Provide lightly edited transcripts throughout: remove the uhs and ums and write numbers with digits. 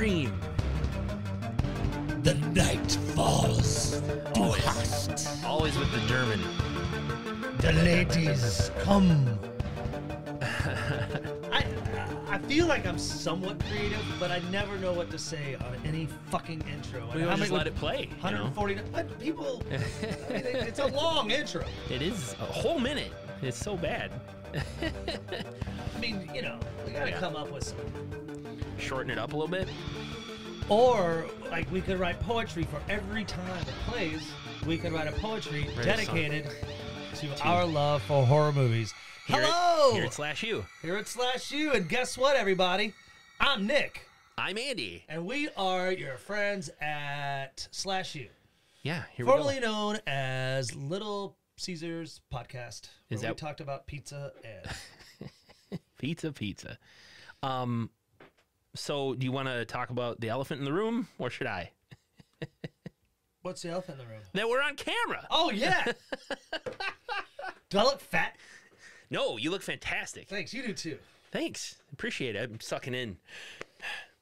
scream. The night falls to hast. Always with the German. The ladies come. I feel like I'm somewhat creative, but I never know what to say on any fucking intro. We just let it play. 140. But people, I mean, it's a long intro. It is a whole minute. It's so bad. I mean, you know, we gotta come up with some. Shorten it up a little bit. Or like we could write poetry for every time it plays. We could write a poetry dedicated to our love for horror movies. Hello! Here at SlashU. Here at SlashU. And guess what, everybody? I'm Nick. I'm Andy. And we are your friends at SlashU. Yeah, here formerly we go. known as Little Caesars Podcast. Where we talked about pizza and... Pizza. So do you want to talk about the elephant in the room, or should I? What's the elephant in the room? That we're on camera. Oh, yeah. Do I look fat? No, you look fantastic. Thanks. You do, too. Thanks. Appreciate it. I'm sucking in.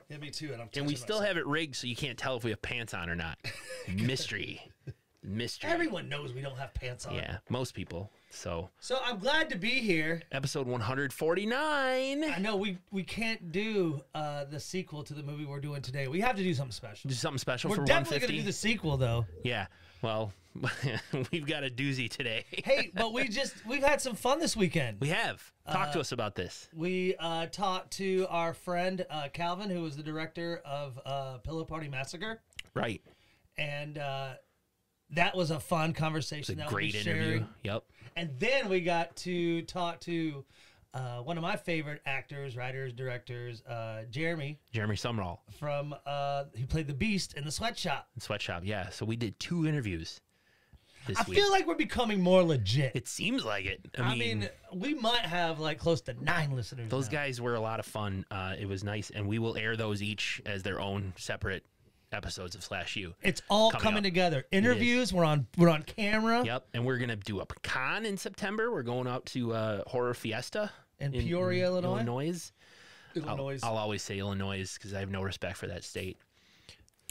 Yeah, me too. And we still have it rigged so you can't tell if we have pants on or not. Mystery. Everyone knows we don't have pants on. Yeah, most people. So I'm glad to be here. Episode 149. I know we can't do the sequel to the movie we're doing today. We have to do something special. Do something special we're for 150. We're definitely going to do the sequel, though. Yeah. Well, we've got a doozy today. Hey, but we've had some fun this weekend. We have. Talk to us about this. We talked to our friend Calvin, who was the director of Pillow Party Massacre. Right. And that was a fun conversation. It was a great interview. Yep. And then we got to talk to one of my favorite actors, writers, directors, Jeremy Sumrall. From he played the Beast in the Sweatshop. Yeah. So we did 2 interviews this week. I feel like we're becoming more legit. It seems like it. I mean, we might have like close to 9 listeners. Those guys were a lot of fun. It was nice, and we will air those each as their own separate episodes of SlashU. It's all coming together. Interviews. We're on camera. Yep. And we're gonna do a con in September. We're going out to Horror Fiesta in Peoria, Illinois. Illinois. I'll always say Illinois because I have no respect for that state.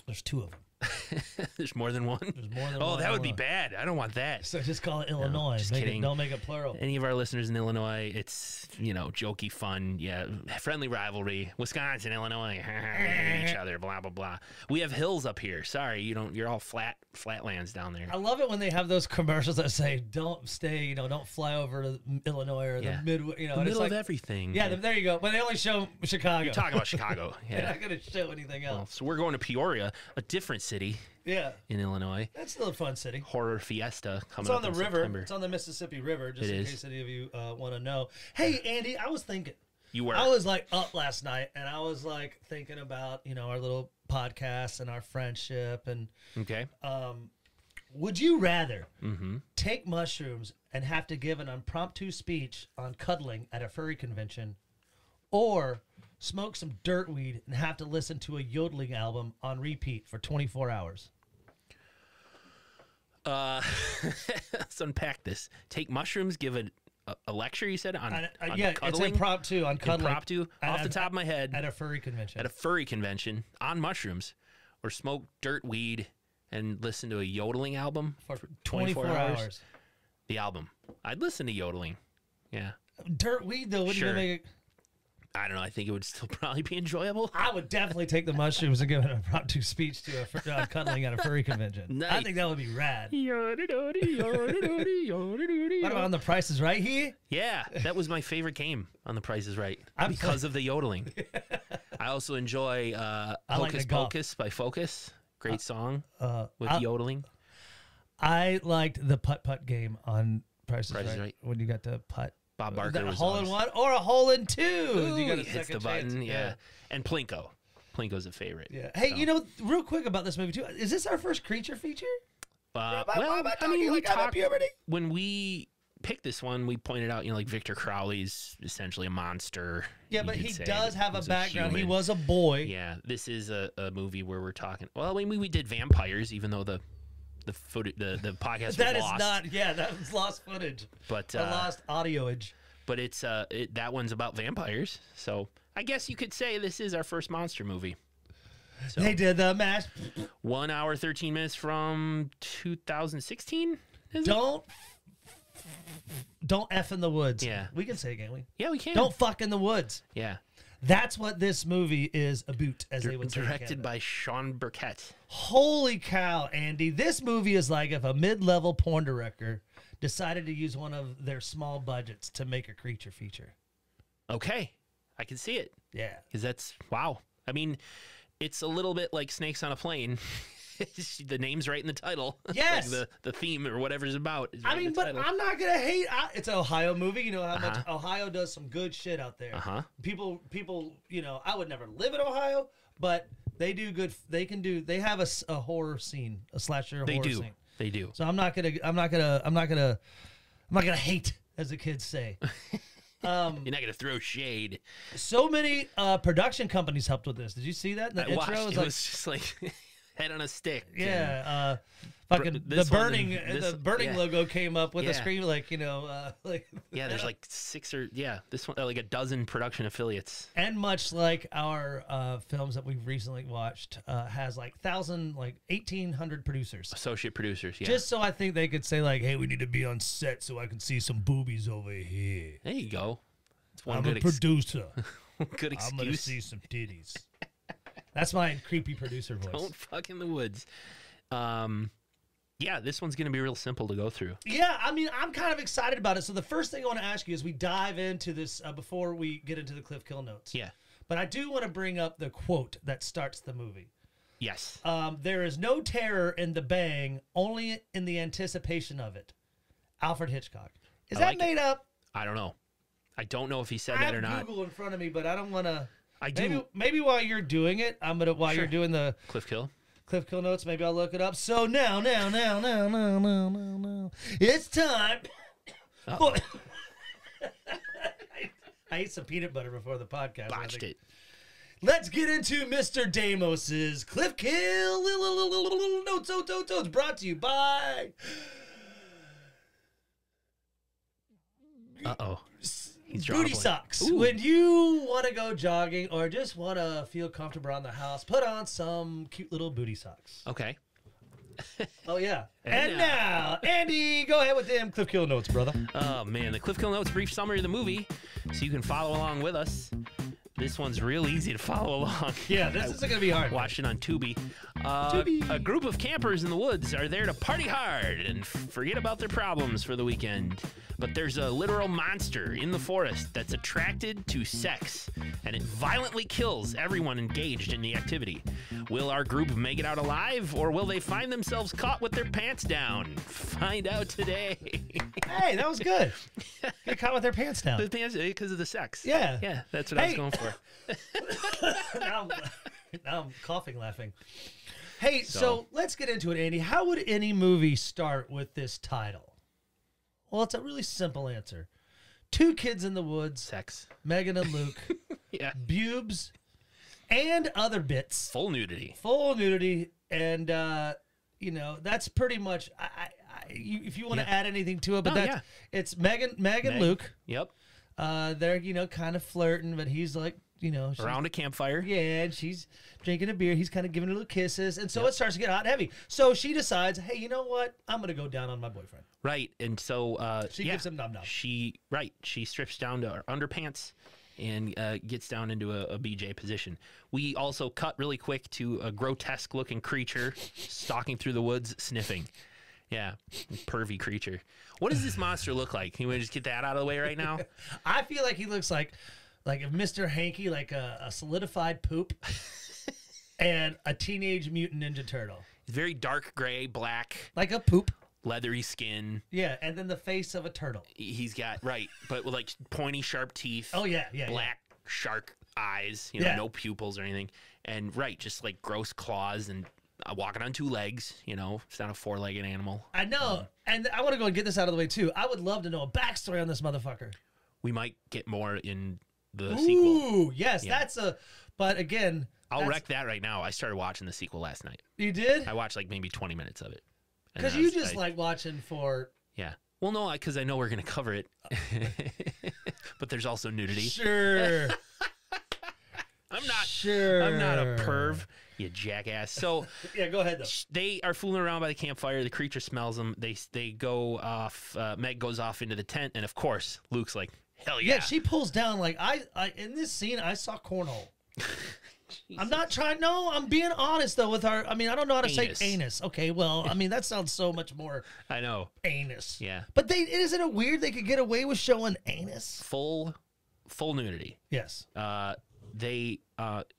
There's 2 of them. There's more than one? There's more than one. Oh, that would be bad. I don't want that. So just call it Illinois. No, just kidding. Don't make it plural. Any of our listeners in Illinois, it's, jokey fun. Yeah, friendly rivalry. Wisconsin, Illinois, hate each other, blah, blah, blah. We have hills up here. Sorry, you're all flatlands down there. I love it when they have those commercials that say, don't stay, don't fly over to Illinois or the Midwest. The middle of everything. Yeah, there you go. But they only show Chicago. You're talking about Chicago. Yeah. They're not going to show anything else. Well, so we're going to Peoria, a different city. Yeah. In Illinois. That's still a fun city. Horror Fiesta coming up in the river. September. It's on the Mississippi River, just in case any of you want to know. Hey, Andy, I was thinking. You were? I was like up last night, and I was like thinking about, our little podcast and our friendship. And okay. Would you rather take mushrooms and have to give an impromptu speech on cuddling at a furry convention, or smoke some dirt weed and have to listen to a yodeling album on repeat for 24 hours? Let's unpack this. Take mushrooms, give a lecture, you said, on yeah, cuddling? It's impromptu on cuddling. Impromptu, off the top of my head. At a furry convention. At a furry convention, on mushrooms, or smoke dirt weed and listen to a yodeling album for 24 hours. The album. I'd listen to yodeling. Yeah. Dirt weed, though, wouldn't you make it... I don't know. I think it would still probably be enjoyable. I would definitely take the mushrooms and give an impromptu speech to a cuddling at a furry convention. Nice. I think that would be rad. What about on The Price is Right here? Yeah, that was my favorite game on The Price is Right because of the yodeling. I also enjoy Hocus Pocus by Focus. Great song with yodeling. I liked the putt-putt game on Price is Right. When you got to putt. Bob Barker was a hole in 1 or a hole in 2. Ooh, you got a hits second the button, chance. yeah. And Plinko. Plinko's a favorite. Yeah. Hey, real quick about this movie too. Is this our first creature feature? Well, I mean, we talked when we picked this one. We pointed out, like Victor Crowley's essentially a monster. Yeah, but he does have a background. He was a boy. Yeah, this is a movie where we're talking. Well, I mean, we did vampires, even though the podcast was that lost. Is not. Yeah, that was lost footage. But lost audioage. But it's that one's about vampires. So I guess you could say this is our first monster movie. So They did the mash. 1 hour 13 minutes from 2016. Don't F in the woods. Yeah. We can say it, can't we? Yeah, we can. Don't fuck in the woods. Yeah. That's what this movie is about, as they would say. Directed by Sean Burkett. Holy cow, Andy. This movie is like if a mid-level porn director decided to use one of their small budgets to make a creature feature. Okay. I can see it. Yeah. Because that's, wow. I mean, it's a little bit like Snakes on a Plane. The name's right in the title. Yes. Like the theme or whatever's about. Is right I mean, in the but title. I'm not going to hate. It's an Ohio movie. You know how much Ohio does some good shit out there. People, you know, I would never live in Ohio, but they do good. They have a horror scene, a slasher horror scene. They do. So I'm not gonna hate, as the kids say. You're not gonna throw shade. So many production companies helped with this. Did you see that? The I watched. It was just like head on a stick. Yeah. Fucking the burning logo came up with a screen, like, you know, like yeah. There's like this one like a dozen production affiliates. And much like our films that we've recently watched, has like 1,800 producers, Associate producers. Yeah. just so I think they could say like, hey, we need to be on set so I can see some boobies over here. There you go. It's one I'm good a producer. good excuse. I'm gonna see some titties. That's my creepy producer voice. Don't fuck in the woods. Yeah, this one's going to be real simple to go through. Yeah, I mean, I'm kind of excited about it. So the first thing I want to ask you is we dive into this before we get into the Cliff Kill notes. Yeah. But I do want to bring up the quote that starts the movie. Yes. There is no terror in the bang, only in the anticipation of it. Alfred Hitchcock. Is that made up? I don't know. I don't know if he said that or not. I have Google in front of me, but I don't want to. I do. Maybe while you're doing it, while you're doing the Cliff Kill notes, maybe I'll look it up. So now, it's time. I ate some peanut butter before the podcast. Botched it. Let's get into Mr. Damos's Cliff Kill notes. Brought to you by. Uh-oh. Booty socks. Ooh. When you want to go jogging or just want to feel comfortable around the house, put on some cute little booty socks. Okay. Oh, yeah. And now, Andy, go ahead with them Cliff Kill notes, brother. Oh, man. The Cliff Kill notes, brief summary of the movie, so you can follow along with us. This one's real easy to follow along. Yeah, this isn't going to be hard. Watch it on Tubi. A group of campers in the woods are there to party hard and forget about their problems for the weekend. But there's a literal monster in the forest that's attracted to sex, and it violently kills everyone engaged in the activity. Will our group make it out alive, or will they find themselves caught with their pants down? Find out today. Hey, that was good. Get caught with their pants down. The pants, because of the sex. Yeah. Yeah, that's what I was going for. now I'm coughing, laughing. Hey, so let's get into it, Andy. How would any movie start with this title? Well, it's a really simple answer. 2 kids in the woods. Sex. Megan and Luke. Yeah. Bubes. And other bits. Full nudity. Full nudity. And, you know, that's pretty much, if you want to add anything to it, but it's Meg, Luke. Yep. They're, you know, kind of flirting, but he's like, you know. Around a campfire. Yeah, and she's drinking a beer. He's kind of giving her little kisses. And so it starts to get hot and heavy. So she decides, hey, you know what? I'm going to go down on my boyfriend. Right. And so she gives him num-num. She strips down to her underpants and gets down into a BJ position. We also cut really quick to a grotesque looking creature stalking through the woods, sniffing. Yeah, pervy creature. What does this monster look like? Can we just get that out of the way right now? I feel like he looks like if Mr. Hanky, like a solidified poop, and a teenage mutant ninja turtle. He's very dark gray, black. Like a poop. Leathery skin. Yeah, and then the face of a turtle. He's got, but with like pointy, sharp teeth. Oh, yeah. Black shark eyes, you know, no pupils or anything. And, just like gross claws and walking on 2 legs, you know. It's not a 4-legged animal. I know. And I want to go and get this out of the way, too. I would love to know a backstory on this motherfucker. We might get more in the sequel. Ooh, yes. Yeah. But again. I'll wreck that right now. I started watching the sequel last night. You did? I watched like maybe 20 minutes of it. Because you just like watching for... Yeah. Well, no, because I know we're going to cover it. But there's also nudity. Sure. I'm not a perv, you jackass. So Yeah, go ahead though. they are fooling around by the campfire. The creature smells them. They go off. Meg goes off into the tent, and of course, Luke's like, hell yeah. Yeah, she pulls down like I in this scene I saw cornhole. I'm not trying. No, I'm being honest though with our. I mean, I don't know how to say anus. Okay, well, I mean that sounds so much more. I know. Anus. Yeah. But isn't it weird they could get away with showing anus? Full nudity. Yes.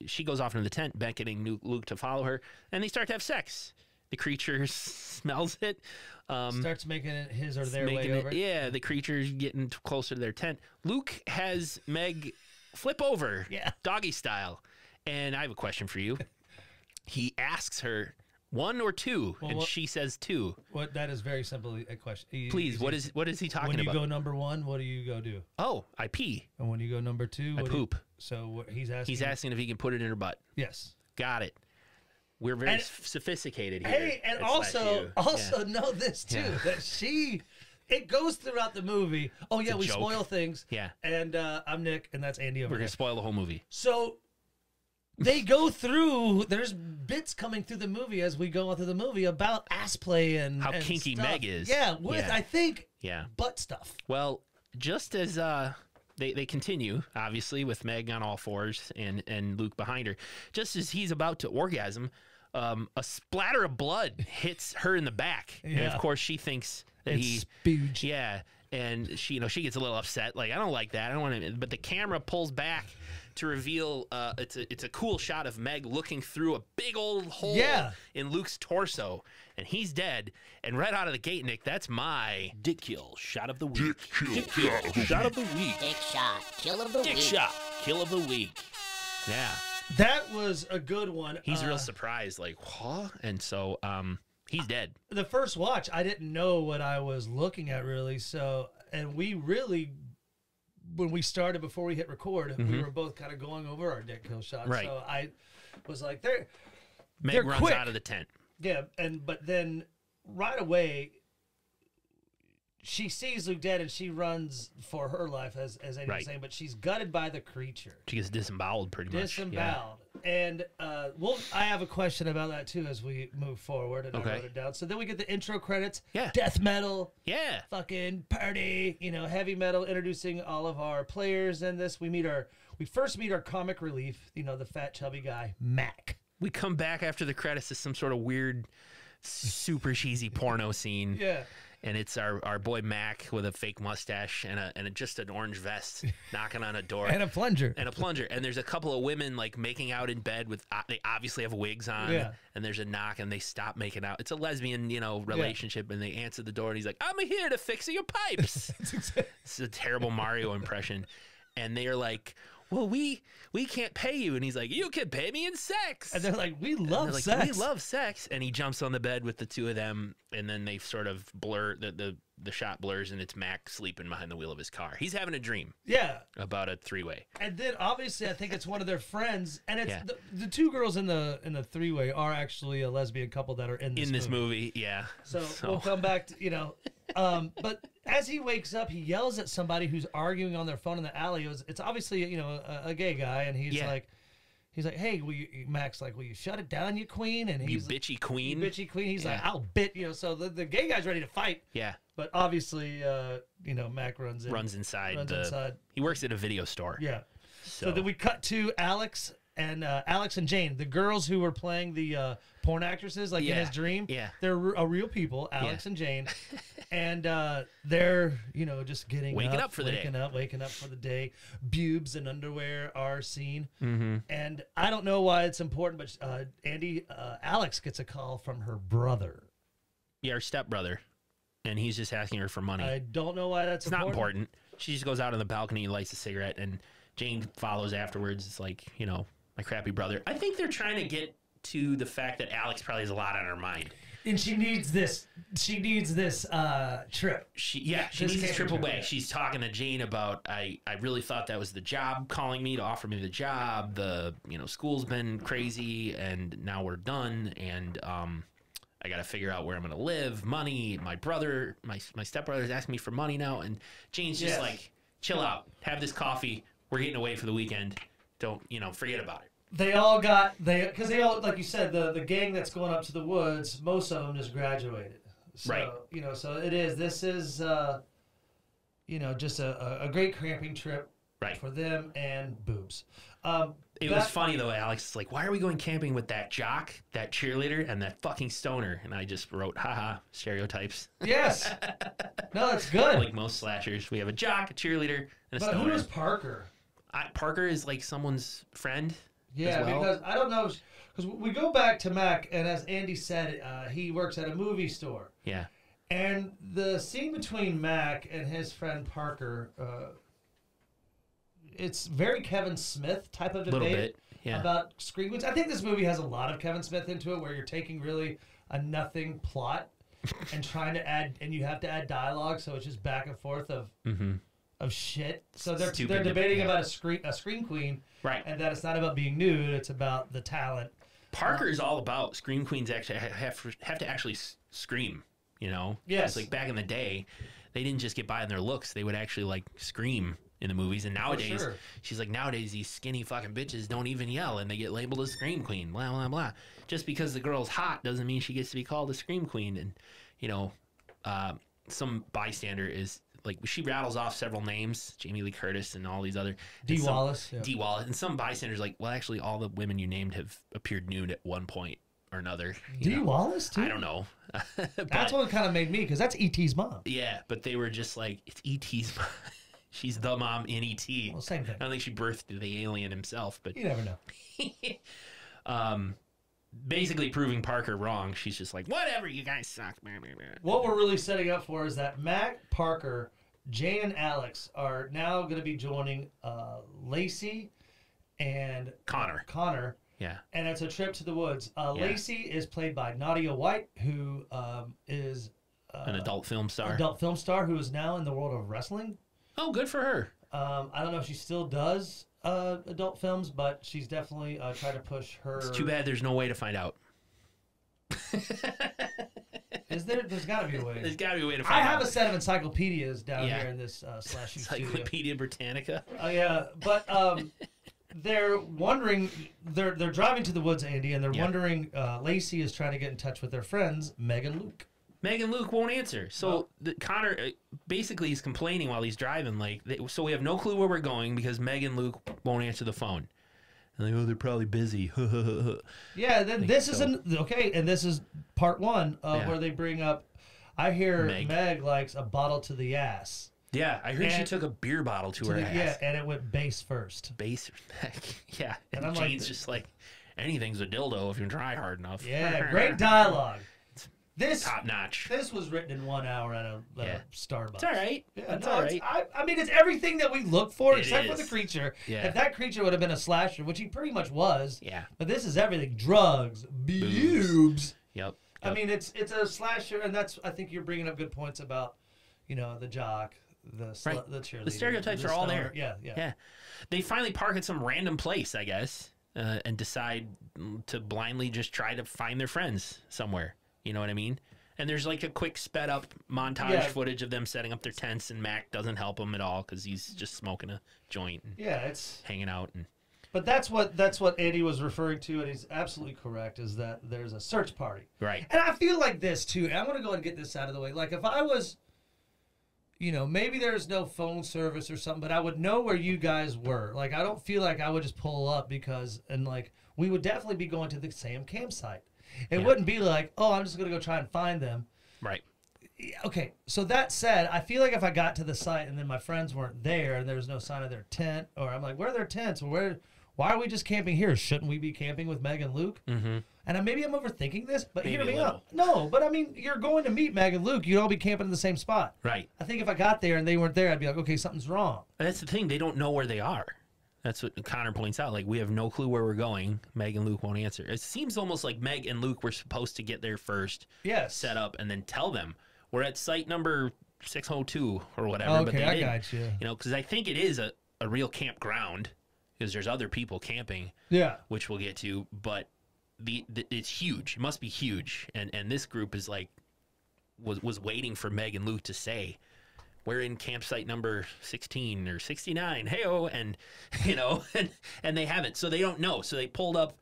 She goes off into the tent, beckoning Luke to follow her, and they start to have sex. The creature smells it. Starts making it his or their way over. Yeah, the creature's getting closer to their tent. Luke has Meg flip over, doggy style. And I have a question for you. He asks her 1 or 2, and she says 2. What? That is very simply a question. Please, what is he talking about? When you go number 1, what do you go do? Oh, I pee. And when you go number 2, I poop. So he's asking. He's asking if he can put it in her butt. Yes. Got it. We're very sophisticated here. Hey, and also know this too, that it goes throughout the movie. Oh yeah, we spoil things. Yeah. And I'm Nick, and that's Andy over We're here. gonna spoil the whole movie. So they go through. There's bits coming through the movie as we go through the movie about ass play and how kinky stuff. Meg is. Yeah, I think butt stuff. Well, just as they continue, obviously, with Meg on all fours and Luke behind her. Just as he's about to orgasm, a splatter of blood hits her in the back, and of course she thinks that it's spooge. Yeah, and she gets a little upset. Like, I don't like that. I don't want to. But the camera pulls back to reveal it's a cool shot of Meg looking through a big old hole in Luke's torso, and he's dead. And right out of the gate, Nick, that's my dick kill shot of the week. Dick kill shot of the week. Dick shot kill of the week. Dick shot kill of the week. Yeah. That was a good one. He's real surprised, like, huh? And so he's dead. The first watch, I didn't know what I was looking at, really. So, and we really, when we started, before we hit record, we were both kind of going over our dick kill shots. Right. So I was like, Meg runs quick. out of the tent. Yeah, but then right away, she sees Luke dead, and she runs for her life, as Eddie was saying, but she's gutted by the creature. She gets disemboweled pretty much. Disemboweled. Yeah. And I have a question about that, too, as we move forward, and I wrote it down. So then we get the intro credits. Yeah. Death metal. Yeah. Fucking party. Heavy metal, introducing all of our players in this. We first meet our comic relief, the fat, chubby guy, Mac. We come back after the credits to some sort of weird, super cheesy porno scene. Yeah. And it's our boy Mac with a fake mustache and just an orange vest knocking on a door. And a plunger. And there's a couple of women like making out in bed with, they obviously have wigs on. Yeah. And there's a knock and they stop making out. It's a lesbian, relationship. And they answer the door and he's like, I'm here to fix your pipes. It's a terrible Mario impression. And they are like, well, we can't pay you. And he's like, you can pay me in sex. And they're like, we love sex. We love sex. And he jumps on the bed with the two of them. And then they sort of blur, the shot blurs, and it's Mac sleeping behind the wheel of his car. He's having a dream. Yeah. About a three-way. And then obviously I think it's one of their friends. And it's the two girls in the three-way are actually a lesbian couple that are in this movie. Yeah. So we'll come back to, but as he wakes up, he yells at somebody who's arguing on their phone in the alley. It's obviously, a gay guy, and he's like, hey, Mac's like, will you shut it down, you queen? And he's you bitchy queen. You bitchy queen. He's like, I'll bit, So the gay guy's ready to fight. Yeah. But obviously, Mac runs inside. He works at a video store. Yeah. So then we cut to Alex and Jane, the girls who were playing the porn actresses, like in his dream. Yeah. They're real people, Alex and Jane. And they're, just waking up for the day. Bubes and underwear are seen. Mm-hmm. And I don't know why it's important, but Alex gets a call from her brother. Yeah, her stepbrother. And he's just asking her for money. I don't know why that's important. It's not important. She just goes out on the balcony, lights a cigarette, and Jane follows afterwards. It's like, my crappy brother. I think they're trying to get to the fact that Alex probably has a lot on her mind. And she needs this. She needs this trip. She needs this trip away. She's talking to Jane about, I really thought that was the job calling me to offer me the job. The school's been crazy, and now we're done, and I got to figure out where I'm going to live, money. My brother, my stepbrother's asking me for money now, and Jane's just like, chill out, have this coffee. We're getting away for the weekend. Don't forget about it. they all like you said, the gang that's going up to the woods, most of them just graduated. So, Right. So this is just a great camping trip Right. for them and boobs. It was funny though. Alex is like, "Why are we going camping with that jock, that cheerleader, and that fucking stoner?" And I just wrote, "Haha, stereotypes." Yes. No, that's good. Like most slashers, we have a jock, a cheerleader, and a But stoner. who is Parker? Parker is like someone's friend. Yeah, as well. because I don't know, because we go back to Mac, and as Andy said, he works at a movie store. Yeah. And the scene between Mac and his friend Parker, it's very Kevin Smith type of A little debate bit. Yeah. about screen queens. I think this movie has a lot of Kevin Smith into it, where you're taking really a nothing plot and trying to add, and you have to add dialogue, so it's just back and forth of shit. So they're debating about a screen queen, Right. and that it's not about being nude; it's about the talent. Parker is all about scream queens actually have to actually scream, you know? Yes. It's like back in the day, they didn't just get by on their looks. They would actually like scream in the movies. And nowadays, sure. she's like, nowadays these skinny fucking bitches don't even yell and they get labeled as scream queen, blah, blah, blah. Just because the girl's hot doesn't mean she gets to be called a scream queen. And, some bystander is like, she rattles off several names, Jamie Lee Curtis and all these other. Dee Wallace. Yeah. Dee Wallace. And some bystanders like, well, actually, all the women you named have appeared nude at one point or another. Dee Wallace, too? I don't know. That's what kind of made me, because that's E.T.'s mom. Yeah, but they were just like, it's E.T.'s mom. She's the mom in E.T. Well, same thing. I don't think she birthed the alien himself, but You never know. basically proving Parker wrong. She's just like, whatever, you guys suck. What we're really setting up for is that Mac, Parker, Jane, and Alex are now going to be joining Lacey and Connor. Yeah. And it's a trip to the woods. Lacey is played by Nadia White, who is An adult film star. Who is now in the world of wrestling. Oh, good for her. I don't know if she still does adult films, but she's definitely tried to push her. It's too bad there's no way to find out. Is there? There's got to be a way. There's got to be a way to find out. I have a set of encyclopedias down Yeah. here in this SlashU studio. Encyclopedia Britannica. Yeah, but they're wondering. They're driving to the woods, Andy, and they're wondering. Lacey is trying to get in touch with their friends, Meg and Luke. Meg and Luke won't answer. So Connor basically he's complaining while he's driving. So we have no clue where we're going because Meg and Luke won't answer the phone. And like, oh, they're probably busy. Yeah, then this is and this is part one of where they bring up. I hear Meg likes a bottle to the ass. Yeah, I heard she took a beer bottle to her ass. Yeah, and it went base first. Base, yeah. And I'm Jane's just like, anything's a dildo if you try hard enough. Yeah, great dialogue. This top notch. This was written in 1 hour at a Starbucks. It's all right. Yeah, it's all right. I mean, it's everything that we look for except for is. the creature. Yeah. If that creature would have been a slasher, which he pretty much was. Yeah. But this is everything: drugs, boobs. Yep. I mean, it's a slasher, and that's. I think you're bringing up good points about, the jock, the cheerleader. The stereotypes are all there. Yeah. They finally park at some random place, I guess, and decide to blindly just try to find their friends somewhere. You know what I mean? And there's like a quick sped up montage footage of them setting up their tents, and Mac doesn't help them at all because he's just smoking a joint and it's hanging out. But that's what Andy was referring to, and he's absolutely correct, is that there's a search party. Right. And I feel like this, too. And I want to go and get this out of the way. Like, if I was, maybe there's no phone service or something, but I would know where you guys were. Like, I don't feel like I would just pull up we would definitely be going to the same campsite. It wouldn't be like, oh, I'm just going to go try and find them. Right. Okay, so that said, I feel like if I got to the site and then my friends weren't there and there was no sign of their tent, or I'm like, where are their tents? Or why are we just camping here? Shouldn't we be camping with Meg and Luke? Mm-hmm. And maybe I'm overthinking this, but hear me out. No, but I mean, you're going to meet Meg and Luke. You'd all be camping in the same spot. Right. I think if I got there and they weren't there, I'd be like, okay, something's wrong. And that's the thing. They don't know where they are. That's what Connor points out. Like, we have no clue where we're going. Meg and Luke won't answer. It seems almost like Meg and Luke were supposed to get there first, set up, and then tell them. We're at site number 602 or whatever. Okay, but they I didn't. got you. Because I think it is a real campground because there's other people camping, which we'll get to. But it's huge. It must be huge. And this group is like was waiting for Meg and Luke to say, we're in campsite number 16 or 69. Hey-oh, and you know, and they haven't, so they don't know. So they pulled up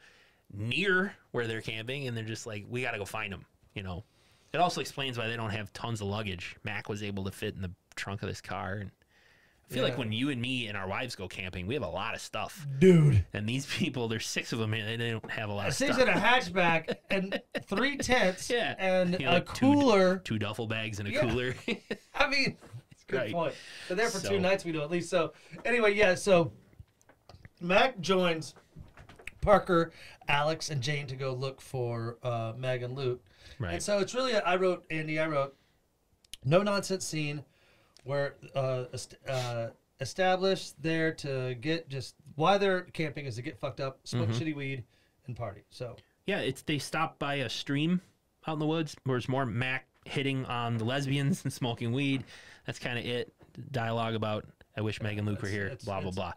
near where they're camping, and they're just like, we got to go find them. You know, it also explains why they don't have tons of luggage. Mac was able to fit in the trunk of this car, and I feel like when you and me and our wives go camping, we have a lot of stuff, dude. And these people, there's 6 of them, and they don't have a lot of stuff. It seems in a hatchback and 3 tents and you know, a like cooler. 2 duffel bags and a cooler. I mean, it's a good point. They're there for 2 nights, we know at least. So anyway, so Mac joins Parker, Alex, and Jane to go look for Meg and Luke. Right. And so it's really, I wrote no nonsense scene where established there to get just why they're camping is to get fucked up, smoke shitty weed, and party. So yeah, they stop by a stream out in the woods where it's more Mac hitting on the lesbians and smoking weed. That's kind of it. Dialogue about I wish Meg and Luke were here. Blah blah blah.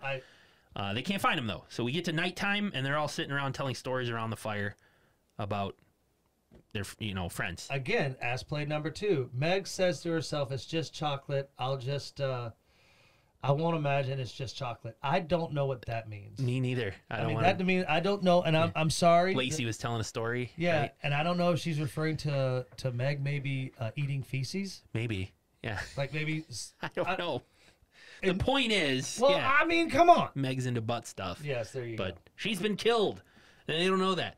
They can't find them though, so we get to nighttime and they're all sitting around telling stories around the fire about their friends. Again, as played number 2, Meg says to herself, "It's just chocolate. I'll just I won't imagine it's just chocolate." I don't know what that means. Me neither. I mean, I don't know, and I'm sorry. Lacey was telling a story. Yeah, right? and I don't know if she's referring to Meg maybe eating feces. Maybe. Yeah. Like maybe. I don't know. The point is, well, I mean, come on. Meg's into butt stuff. Yes, there you go. But she's been killed, and they don't know that.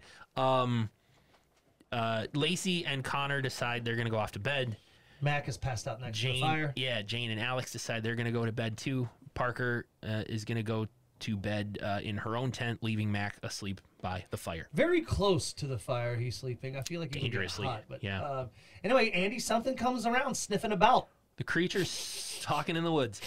Lacey and Connor decide they're going to go off to bed. Mac is passed out next to the fire. Yeah, Jane and Alex decide they're going to go to bed too. Parker is going to go to bed in her own tent, leaving Mac asleep by the fire. Very close to the fire, he's sleeping. I feel like he dangerously. Hot, but, yeah. Anyway, Andy, something comes around sniffing about. The creature's talking in the woods.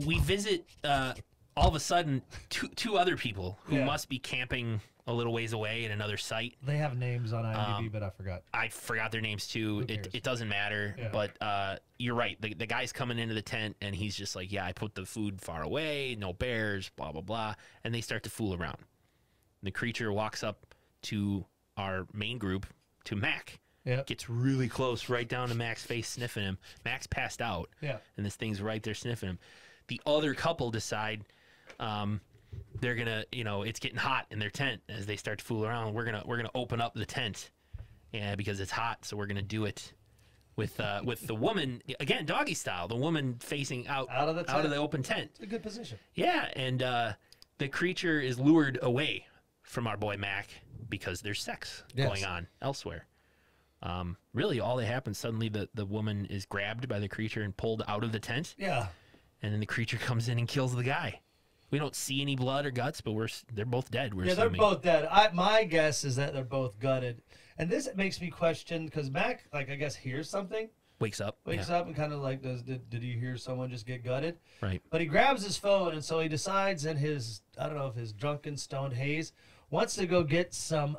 We visit all of a sudden two other people who must be camping a little ways away at another site. They have names on IMDb, but I forgot. I forgot their names too. It doesn't matter. Yeah. But you're right. The guy's coming into the tent and he's just like, yeah, I put the food far away, no bears, blah, blah, blah. And they start to fool around. The creature walks up to our main group, to Mac. Yep. Gets really close, right down to Mac's face, sniffing him. Mac's passed out. Yeah. And this thing's right there sniffing him. The other couple decide they're gonna, it's getting hot in their tent as they start to fool around. We're gonna open up the tent, because it's hot. So we're gonna do it with the woman again, doggy style. The woman facing out of the open tent. It's a good position. Yeah, and the creature is lured away from our boy Mac because there's sex going on elsewhere. Really, all that happens, suddenly the woman is grabbed by the creature and pulled out of the tent. Yeah. And then the creature comes in and kills the guy. We don't see any blood or guts, but they're both dead. They're both dead. My guess is that they're both gutted. And this makes me question, because Mac, I guess, hears something. Wakes up and kind of like, did he hear someone just get gutted? Right. But he grabs his phone, and so he decides in his, I don't know if his drunken, stoned haze, wants to go get some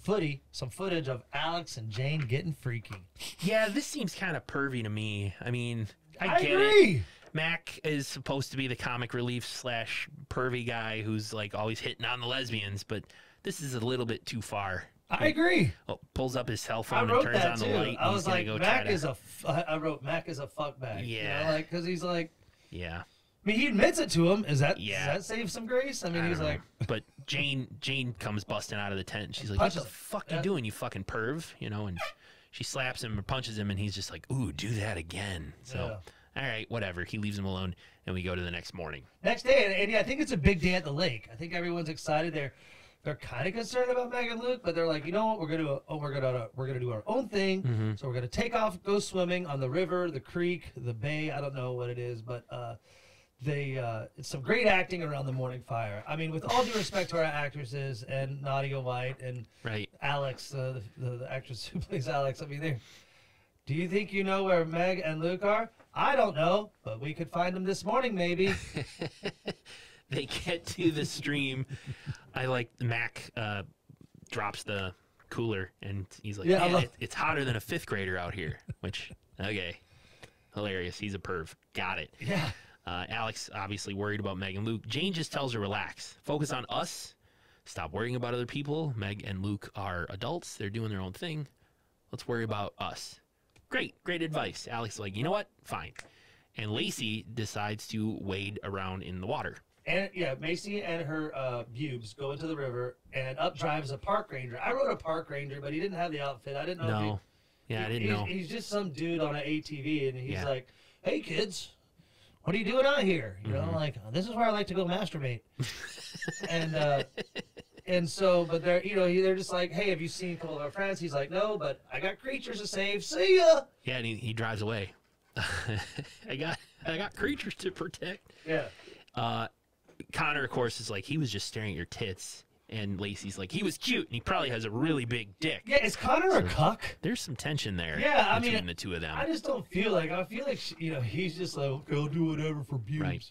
footage of Alex and Jane getting freaky. Yeah, this seems kind of pervy to me. I mean, I get agree. It. Mac is supposed to be the comic relief / pervy guy who's like always hitting on the lesbians, but this is a little bit too far. I agree. Oh, pulls up his cell phone and turns on the light. I was like, I wrote Mac is a fuck bag. Yeah. Because he's like. Yeah. I mean, he admits it to him. Does that save some grace? I mean, he's like. But Jane comes busting out of the tent and she's like, "What the fuck you doing, you fucking perv?" And she slaps him or punches him and he's just like, "Ooh, do that again." So. All right, whatever. He leaves him alone, and we go to the next morning. Next day, and I think it's a big day at the lake. I think everyone's excited. They're kind of concerned about Meg and Luke, but they're like, you know what? We're gonna do our own thing. Mm-hmm. So we're gonna take off, go swimming on the river, the creek, the bay. I don't know what it is, but it's some great acting around the morning fire. I mean, with all due respect to our actresses and Nadia White and Alex, the actress who plays Alex. I mean, do you think you know where Meg and Luke are? I don't know, but we could find them this morning, maybe. They get to the stream. I like Mac drops the cooler, and he's like, it's hotter than a 5th grader out here, which, okay, hilarious. He's a perv. Got it. Yeah. Alex, obviously worried about Meg and Luke. Jane just tells her, relax. Focus on us. Stop worrying about other people. Meg and Luke are adults. They're doing their own thing. Let's worry about us. great advice. Alex is like, you know what? Fine. And Lacey decides to wade around in the water. And yeah, Macy and her bubes go into the river, and up drives a park ranger. I wrote a park ranger, but he didn't have the outfit. I didn't know. No. Yeah, I didn't know. He's just some dude on an ATV, and he's like, "Hey kids, what are you doing out here? You know, like this is where I like to go masturbate." and so, but they're they're just like, "Hey, have you seen a couple of our friends?" He's like, "No, but I got creatures to save. See ya." Yeah, and he drives away. I got creatures to protect. Yeah. Connor, of course, is like, he was just staring at your tits. And Lacey's like, he was cute, and he probably has a really big dick. Yeah, is Connor a cuck? There's some tension there. Yeah, between the two of them. I just don't feel like. I feel like he's just like, okay, I'll do whatever for views. Right.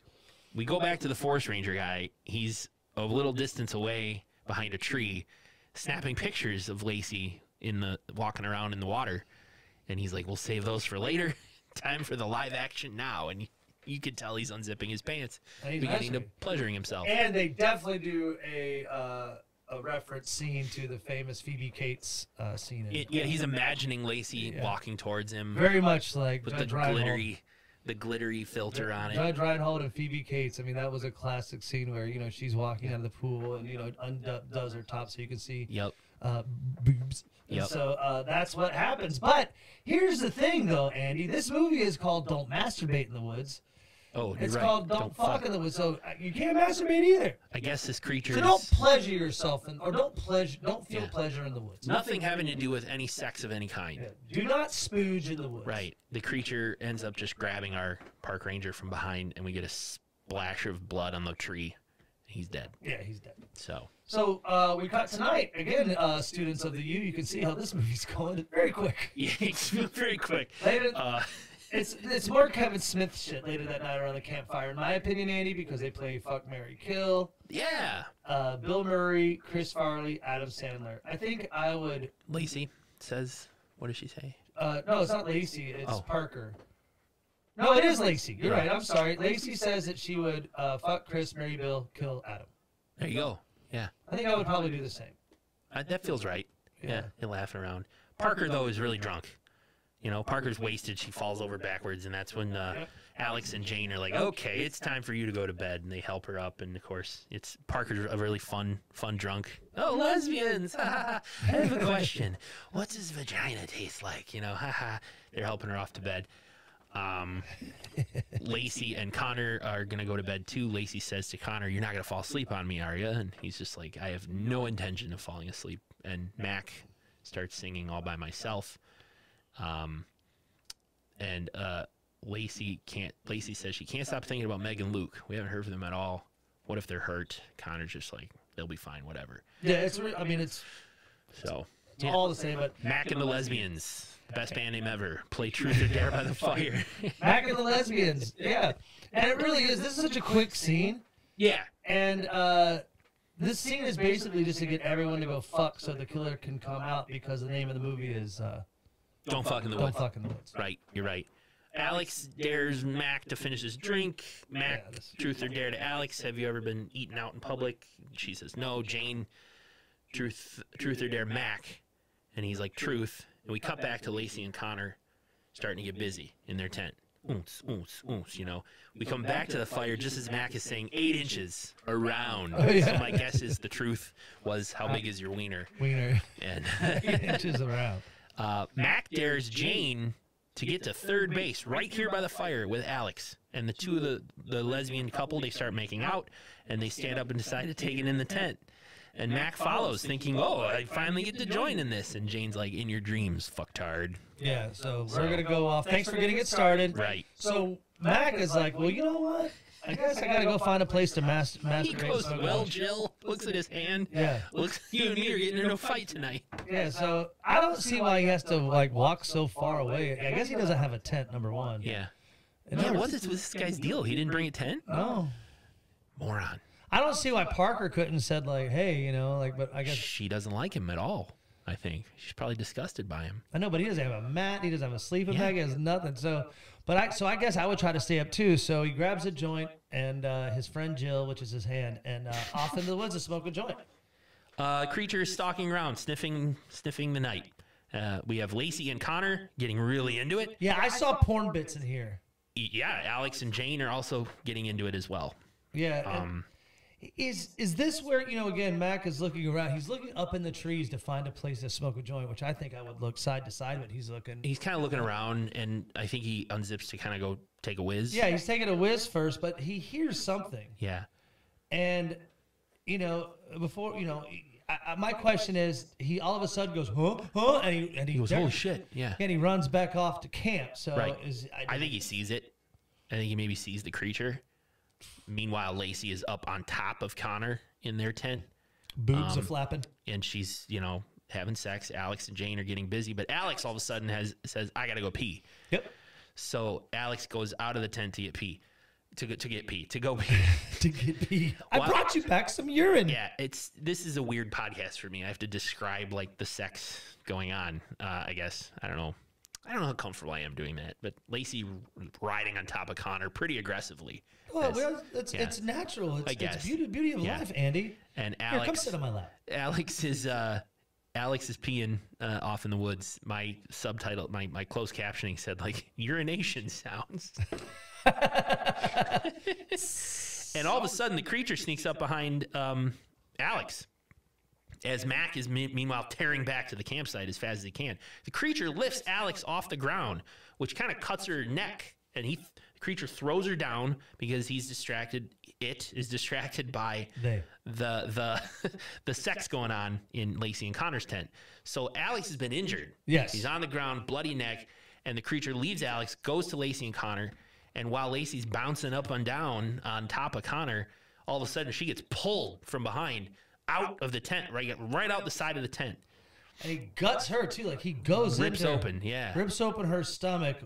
We go back to the forest ranger guy. He's a little distance away behind a tree, snapping pictures of Lacey walking around in the water. And he's like, we'll save those for later. Time for the live action now. And you could tell he's unzipping his pants, beginning to pleasuring himself. And they definitely do a reference scene to the famous Phoebe Cates scene. He's imagining Lacey walking towards him. Very much like with the glittery filter on it. Judge Reinhold and Phoebe Cates. I mean, that was a classic scene where she's walking out of the pool and undoes her top so you can see boobs. And so that's what happens. But here's the thing, though, Andy. This movie is called "Don't Masturbate in the Woods." Oh, it's right. called "Don't Fuck in the Woods." So you can't masturbate either. I guess this creature. So don't pleasure yourself, or don't feel pleasure in the woods. Nothing having to do with any sex of any kind. Yeah. Do not spooge in the woods. Right. The creature ends up just grabbing our park ranger from behind, and we get a splash of blood on the tree. He's dead. Yeah, he's dead. So we cut tonight again, students of the U. You can see how this movie's going very quick. Yeah, it's very quick. It's more Kevin Smith shit later that night around the campfire, in my opinion, Andy, because they play Fuck, Marry, Kill. Yeah. Bill Murray, Chris Farley, Adam Sandler. I think I would. Lacey says, what does she say? No, it's not Lacey. It's Parker. No, it is Lacey. You're right. I'm sorry. Lacey says that she would fuck Chris, marry Bill, kill Adam. There you go. Yeah. I think I would probably do the same. That feels right. Yeah. You're laughing around. Parker, though, is really drunk. Parker's wasted. She falls over backwards, and that's when Alex and Jane are like, okay, it's time for you to go to bed, and they help her up. And, of course, Parker's a really fun drunk. Oh, lesbians! I have a question. What's his vagina taste like? They're helping her off to bed. Lacey and Connor are going to go to bed, too. Lacey says to Connor, you're not going to fall asleep on me, are you? And he's just like, I have no intention of falling asleep. And Mac starts singing All By Myself. Lacey says she can't stop thinking about Meg and Luke. We haven't heard from them at all. What if they're hurt? Connor's just like, they'll be fine, whatever. Yeah, it's all the same. But Mac and the Lesbians, best band name ever. Play Truth or Dare by the Fire. Mac and the Lesbians, yeah. And it really is. This is such a quick scene. Yeah. And this scene is basically just to get everyone to go fuck so the killer can come out, because the name of the movie is Don't Fuck in the Don't Woods. Fuck in the Woods. Right, you're right. Alex dares Mac to finish his drink. Mac, truth or dare to Alex, have you ever been eaten out in public? She says no. Jane, truth or dare Mac. And he's like, truth. And we cut back to Lacey and Connor starting to get busy in their tent. Oons, oons, oons, We come back to the fire just as Mac is saying 8 inches around. So my guess is the truth was, how big is your wiener? Wiener. And 8 inches around. Mac dares Jane to get to third base right here by the fire with Alex. And the two of the lesbian couple, they start making out, and they stand up and decide to take it in the tent. And Mac follows, thinking, oh, I finally get to join in this. And Jane's like, in your dreams, fucktard. Yeah, so we're going to go off. Thanks for getting it started. Right. So Mac is like, well, you know what? I guess I got to go find a place to masturbate. He goes, well, Jill, looks at his hand. Yeah. Looks, you and me are getting into a fight tonight. Yeah, so I don't see why he has to, walk so far away. I guess he doesn't have a tent, number one. Yeah. What's this guy's deal? He didn't bring a tent? No. Moron. I don't see why Parker couldn't said, hey, but I guess. She doesn't like him at all, I think. She's probably disgusted by him. I know, but he doesn't have a mat. He doesn't have a sleeping bag. He has nothing. So I guess I would try to stay up too. So he grabs a joint and his friend Jill, which is his hand, and off into the woods to smoke a joint. Creature is stalking around, sniffing the night. We have Lacey and Connor getting really into it. Yeah, I saw porn bits in here. Yeah, Alex and Jane are also getting into it as well. Yeah. Is this where, you know, again, Mac is looking around. He's looking up in the trees to find a place to smoke a joint, which I think I would look side to side, but he's looking. He's kind of looking around, and I think he unzips to kind of go take a whiz. Yeah, he's taking a whiz first, but he hears something. Yeah. And, you know, before, you know, my question is, he all of a sudden goes, huh, and he goes, holy shit, yeah. And he runs back off to camp. So right. I think he sees it. I think he maybe sees the creature. Meanwhile, Lacey is up on top of Connor in their tent. Boobs are flapping. And she's, you know, having sex. Alex and Jane are getting busy. But Alex all of a sudden says, I got to go pee. Yep. So Alex goes out of the tent to get pee. To go pee. To get pee. I brought you back some urine. Yeah, this is a weird podcast for me. I have to describe, like, the sex going on, I guess. I don't know how comfortable I am doing that. But Lacey riding on top of Connor pretty aggressively. Well, it's natural. It's beauty of life, Andy. And Here, Alex, come sit on my lap. Alex is peeing off in the woods. My subtitle, my closed captioning said, like, urination sounds. And all of a sudden, the creature sneaks up behind Alex. As Mac is meanwhile tearing back to the campsite as fast as he can. The creature lifts Alex off the ground, which kind of cuts her neck, and the creature throws her down because he's distracted. It is distracted by the sex going on in Lacey and Connor's tent. So Alex has been injured. Yes. He's on the ground, bloody neck, and the creature leaves Alex, goes to Lacey and Connor, and while Lacey's bouncing up and down on top of Connor, all of a sudden she gets pulled from behind out of the tent, right out the side of the tent. And he guts her too, like he goes rips open her stomach.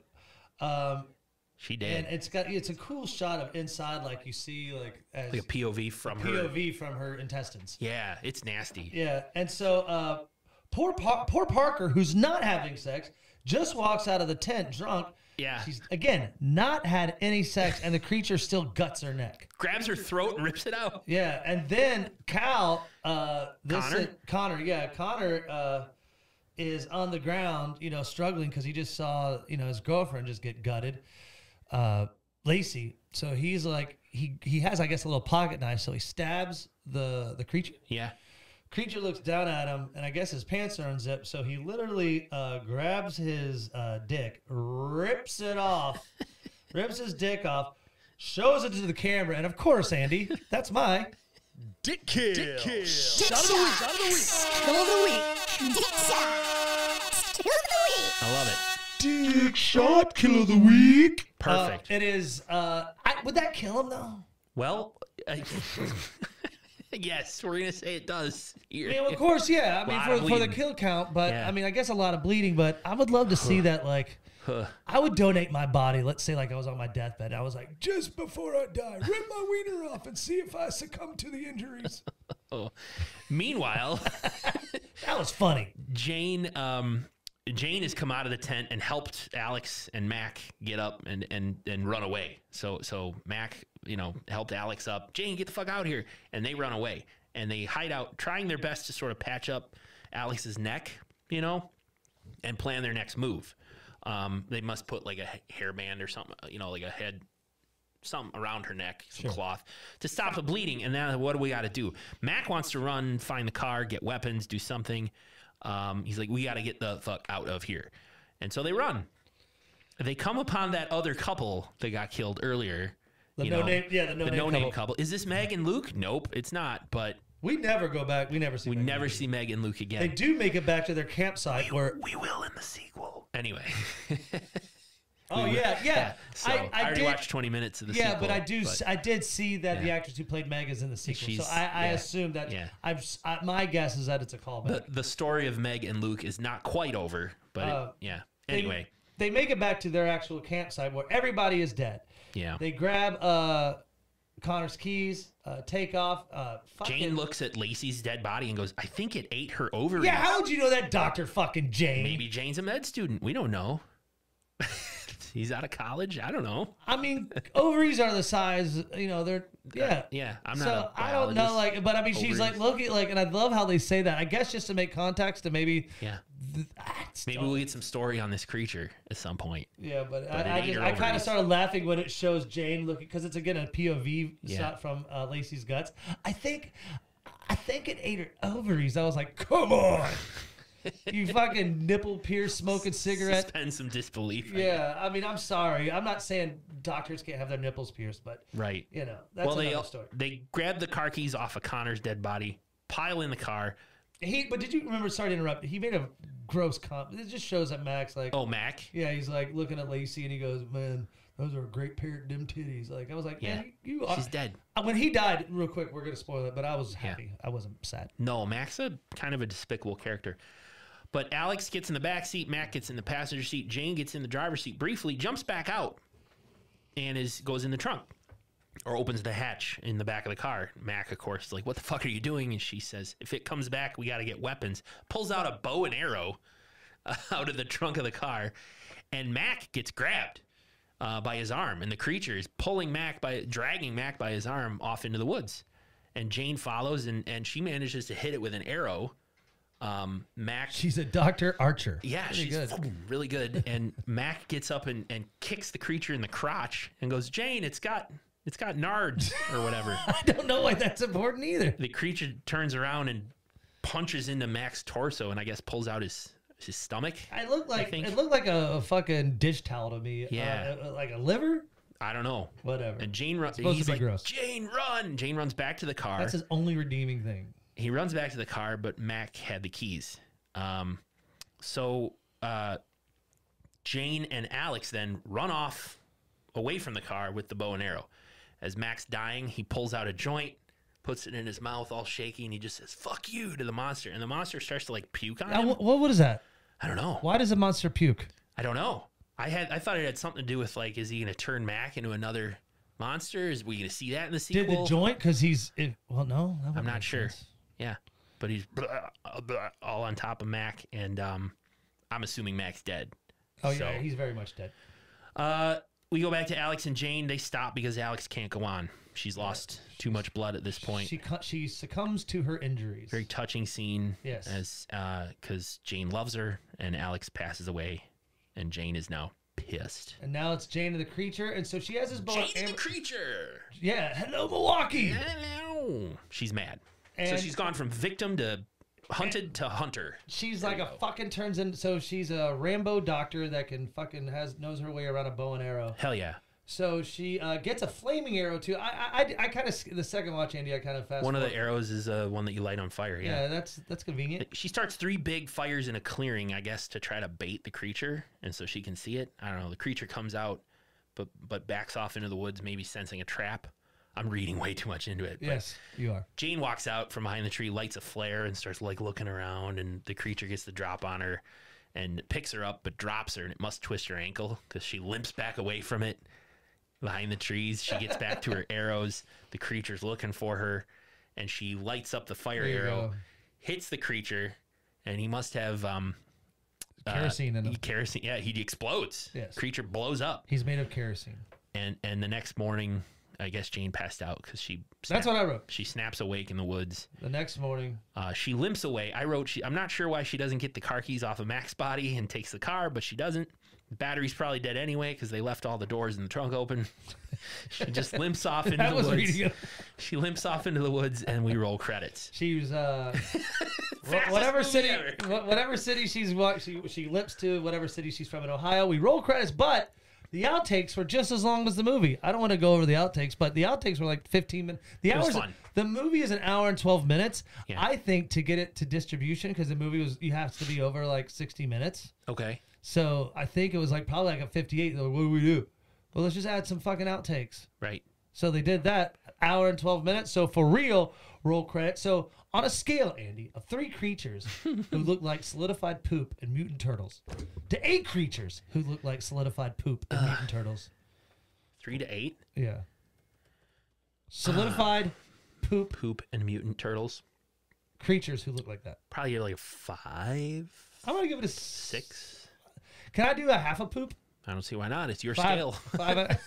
She did. And it's a cool shot of inside, like you see, like a POV from her intestines. Yeah, it's nasty. Yeah, and so poor Parker, who's not having sex, just walks out of the tent drunk. Yeah. She's, again, not had any sex, and the creature still guts her neck. Grabs her throat and rips it out. Yeah, and then Connor is on the ground, you know, struggling because he just saw, you know, his girlfriend just get gutted, Lacey. So he's like, he has, I guess, a little pocket knife, so he stabs the creature. Yeah. Creature looks down at him, and I guess his pants are unzipped, so he literally grabs his dick, rips it off, rips his dick off, shows it to the camera, and of course, Andy, that's my dick kill. Shot of the week. Kill of the week. Dick shot. Kill of the week. I love it. Dick shot kill of the week. Perfect. It is. Would that kill him though? Well, yes, we're gonna say it does. I mean, of course, yeah. I mean, for the kill count, but yeah. I mean, I guess a lot of bleeding. But I would love to see that. Like, I would donate my body. Let's say, like, I was on my deathbed. I was like, just before I die, rip my wiener off and see if I succumb to the injuries. Meanwhile, that was funny. Jane has come out of the tent and helped Alex and Mac get up and run away. So Mac, you know, helped Alex up. Jane, get the fuck out here. And they run away. And they hide out, trying their best to sort of patch up Alex's neck, you know, and plan their next move. They must put like a hairband or something, you know, like a head, something around her neck, some cloth to stop the bleeding. And now what do we got to do? Mac wants to run, find the car, get weapons, do something. He's like, we got to get the fuck out of here. And so they run. They come upon that other couple that got killed earlier. The no-name couple. Is this Meg and Luke? Nope, it's not. But we never go back. We never see Meg and Luke again. They do make it back to their campsite where we will in the sequel. Anyway. Yeah. So I already watched 20 minutes of the sequel. Yeah, but I did see that the actress who played Meg is in the sequel. So I assume that. Yeah. My guess is that it's a callback. The story of Meg and Luke is not quite over, but anyway, they make it back to their actual campsite where everybody is dead. Yeah. They grab Connor's keys, take off. Jane looks at Lacey's dead body and goes, I think it ate her ovaries. Yeah, how would you know that, Dr. fucking Jane? Maybe Jane's a med student. We don't know. He's out of college. I don't know. I mean, ovaries are the size, you know, they're, yeah, I'm not so I don't know, like, but I mean, ovaries. She's like looking, like, and I love how they say that. I guess just to make context to maybe, Maybe we'll get some story on this creature at some point. Yeah, but it I ate her kind of ovaries. started laughing when it shows Jane looking, because it's again a POV Yeah. shot from Lacey's guts. I think it ate her ovaries. I was like, come on, you fucking nipple pierce smoking cigarette. Suspend some disbelief. right Yeah, I mean, I'm sorry. I'm not saying doctors can't have their nipples pierced, but Right. you know, that's another story. They grab the car keys off of Connor's dead body, pile in the car. But did you remember? Sorry to interrupt. He made a gross comment. It just shows that Max like, Oh, Mac. yeah, he's like looking at Lacey and he goes, "Man, those are a great pair of them titties." Like I was like, Yeah. man, you are. She's dead. When he died, real quick, we're gonna spoil it, but I was happy. I wasn't sad. No, Mac's a kind of a despicable character. But Alex gets in the back seat, Mac gets in the passenger seat, Jane gets in the driver's seat briefly, jumps back out, and goes in the trunk. Or opens the hatch in the back of the car. Mac, of course, is like, what the fuck are you doing? And she says, if it comes back, we got to get weapons. Pulls out a bow and arrow out of the trunk of the car. And Mac gets grabbed by his arm. And the creature is dragging Mac by his arm off into the woods. And Jane follows, and she manages to hit it with an arrow. Mac... She's a Dr. Archer. Yeah, Pretty she's good. really good. And Mac gets up and kicks the creature in the crotch and goes, Jane, it's got nards or whatever. I don't know why that's important either. The creature turns around and punches into Mac's torso and I guess pulls out his stomach. It looked think. like a fucking dish towel to me. Yeah. Like a liver. I don't know. Whatever. And Jane runs. Supposed He's to be like, gross. Jane, run! Jane runs back to the car. That's his only redeeming thing. He runs back to the car, but Mac had the keys. So Jane and Alex then run off away from the car with the bow and arrow. As Mac's dying, he pulls out a joint, puts it in his mouth all shaky, and he just says, fuck you, to the monster. And the monster starts to like puke on him. What is that? I don't know. Why does a monster puke? I don't know. I thought it had something to do with like, is he going to turn Mac into another monster? Is we going to see that in the sequel? Did the joint? Because well, no. That I'm wouldn't not make sure. sense. Yeah. But he's all on top of Mac, and I'm assuming Mac's dead. Oh, So- yeah. He's very much dead. We go back to Alex and Jane. They stop because Alex can't go on. She's lost too much blood at this point. She succumbs to her injuries. Very touching scene. Yes. As because Jane loves her and Alex passes away, and Jane is now pissed. And now it's Jane and the creature, and so she has this bow. Jane and the creature. Yeah, hello Milwaukee. Hello. She's mad. So And- she's gone from victim to hunted to hunter. She's There like you a go. fucking turns in. So she's a Rambo doctor that can fucking knows her way around a bow and arrow. Hell yeah. So she gets a flaming arrow too. I kind of the second watch, Andy. I kind of fast. One of the forward. arrows is one that you light on fire. Yeah, that's convenient. She starts 3 big fires in a clearing, I guess, to try to bait the creature, and so she can see it. I don't know. The creature comes out, but backs off into the woods, maybe sensing a trap. I'm reading way too much into it. but Yes, you are. Jane walks out from behind the tree, lights a flare, and starts like looking around, and the creature gets the drop on her and picks her up, but drops her, and it must twist her ankle because she limps back away from it behind the trees. She gets back to her arrows. The creature's looking for her, and she lights up the fire There you arrow, go. hits the creature, and he must have Kerosene in him. kerosene. Yeah, he explodes. Yes. Creature blows up, He's made of kerosene. and the next morning, I guess Jane passed out because she. That's what I wrote. She snaps awake in the woods. The next morning, She limps away. I wrote, I'm not sure why she doesn't get the car keys off of Mac's body and takes the car, but she doesn't. The battery's probably dead anyway because they left all the doors in the trunk open. She just limps off into I the was woods. reading it. She limps off into the woods, and we roll credits. She was Fastest whatever movie city, ever. whatever city she limps to, whatever city she's from in Ohio. We roll credits, but the outtakes were just as long as the movie. I don't want to go over the outtakes, but the outtakes were like 15 minutes. It was fun. The movie is an hour and 12 minutes. Yeah. I think to get it to distribution, because the movie you have to be over like 60 minutes. Okay. So I think it was like probably like a 58. They're like, what do we do? Well, let's just add some fucking outtakes. Right. So they did that, hour and 12 minutes. So for real, roll credits. So on a scale, Andy, of 3 creatures who look like solidified poop and mutant turtles to 8 creatures who look like solidified poop and mutant turtles. 3 to 8. Yeah. Solidified poop Poop and mutant turtles. creatures who look like that. Probably like a 5, I'm going to give it a 6. Can I do a half a poop? I don't see why not. It's your 5, scale. 5,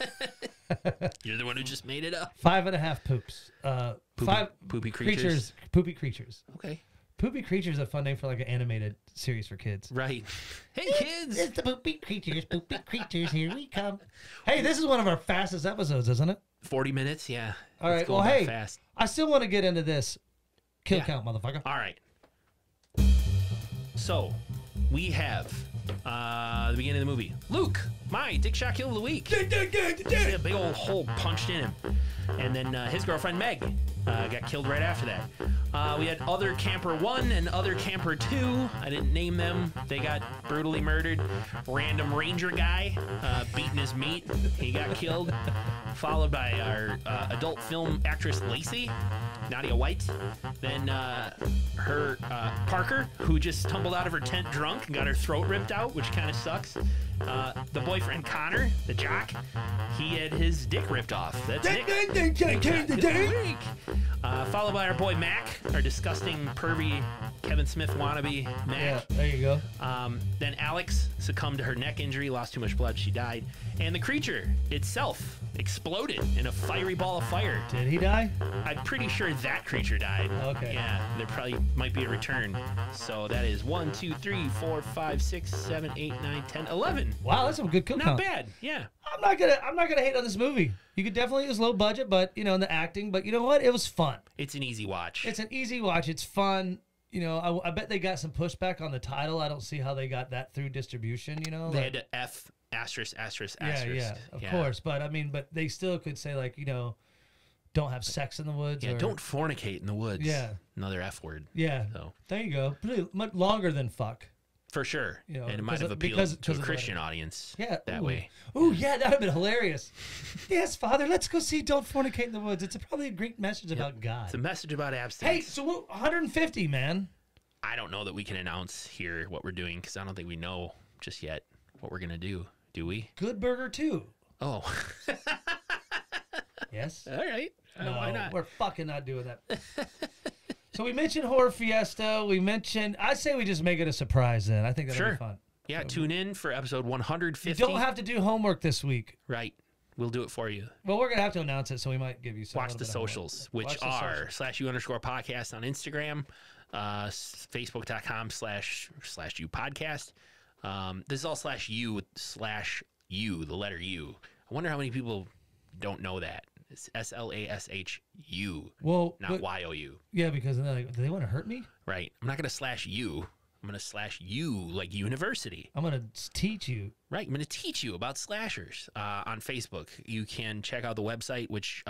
You're the one who just made it up. 5.5 poops. Poopy- 5 poopy creatures. Poopy creatures. Okay. Poopy Creature is a fun name for like an animated series for kids. Right. Hey, kids. It's the Poopy Creatures, here we come. Hey, this is one of our fastest episodes, isn't it? 40 minutes, yeah. All right, It's well, going by hey, fast. I still want to get into this kill Yeah. count, motherfucker. All right. So, we have the beginning of the movie. Luke, my dick shot kill of the week. See a big old hole punched in him. And then his girlfriend, Meg, got killed right after that. We had Other Camper 1 and Other Camper 2. I didn't name them. They got brutally murdered. Random ranger guy beating his meat. He got killed. Followed by our adult film actress, Lacey, Nadia White. Then her Parker, who just stumbled out of her tent drunk and got her throat ripped out, which kind of sucks. The boyfriend, Connor, the jock, he had his dick ripped off. That's Nick. Followed by our boy Mac, our disgusting, pervy Kevin Smith wannabe Mac. Yeah, there you go. Then Alex succumbed to her neck injury, lost too much blood, she died. And the creature itself exploded in a fiery ball of fire. Did he die? I'm pretty sure that creature died. Okay. Yeah, there probably might be a return. So that is 1, 2, 3, 4, 5, 6, 7, 8, 9, 10, 11. Wow, that's a good kill Not count. bad. Yeah. I'm not gonna hate on this movie. You could definitely use low budget, but in the acting. But you know what? It was fun. It's an easy watch. It's an easy watch. It's fun. I bet they got some pushback on the title. I don't see how they got that through distribution. They had to F asterisk asterisk asterisk. Yeah, of course. But I mean, but they still could say like don't have sex in the woods. Yeah, or, don't fornicate in the woods. Yeah. Another F word. Yeah. So There you go. Pretty much longer than fuck. for sure. And it might because have of- appealed because to a of the Christian audience. Yeah. That ooh. way. Ooh, yeah, that would have been hilarious. Yes, Father, let's go see Don't Fornicate in the Woods. It's probably a great message about God. It's a message about Hey, abstinence. so 150, man. I don't know that we can announce here what we're doing because I don't think we know just yet what we're gonna do. Do we? Good Burger 2. Oh. Yes? All right. No, Why not? we're fucking not doing that. So we mentioned Horror Fiesta. I say we just make it a surprise then. I think that'll Sure. be fun. Yeah, tune in for episode 150. You don't have to do homework this week. Right. We'll do it for you. Well, we're going to have to announce it, so we might give you some. Watch the little bit of homework. socials, which Watch the are socials. /U_podcast on Instagram, Facebook.com//U podcast. This is all /U with /U, the letter U. I wonder how many people don't know that. It's SLASHU, Well, not YOU. yeah, because then they're like, do they want to hurt me? Right. I'm not going to /U. I'm going to /U like university. I'm going to teach you. Right. I'm going to teach you about slashers on Facebook. You can check out the website, which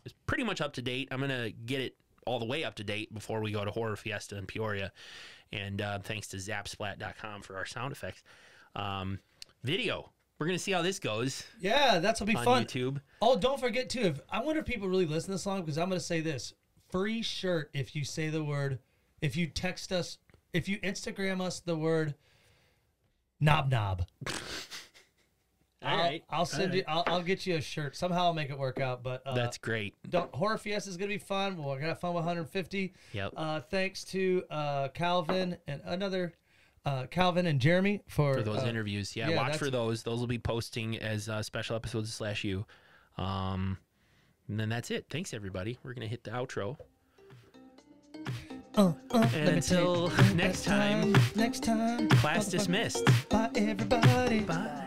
is pretty much up to date. I'm going to get it all the way up to date before we go to Horror Fiesta in Peoria. And thanks to zapsplat.com for our sound effects. Video. We're going to see how this goes Yeah, that'll be on fun. YouTube. Oh, don't forget, too. I wonder if people really listen this long, because I'm going to say this. Free shirt if you say the word, if you text us, if you Instagram us the word knob. All right. I'll send you. I'll get you a shirt. Somehow I'll make it work out. But That's great. Horror Fiesta is gonna be fun. We're gonna have fun with 150. Yep. Thanks to Calvin and Jeremy for For those interviews. Yeah, yeah, watch that's- for those. Those will be posting as special episodes of /U. And then that's it. Thanks, everybody. We're going to hit the outro. And until next time, Next time. class dismissed. Bye, everybody. Bye.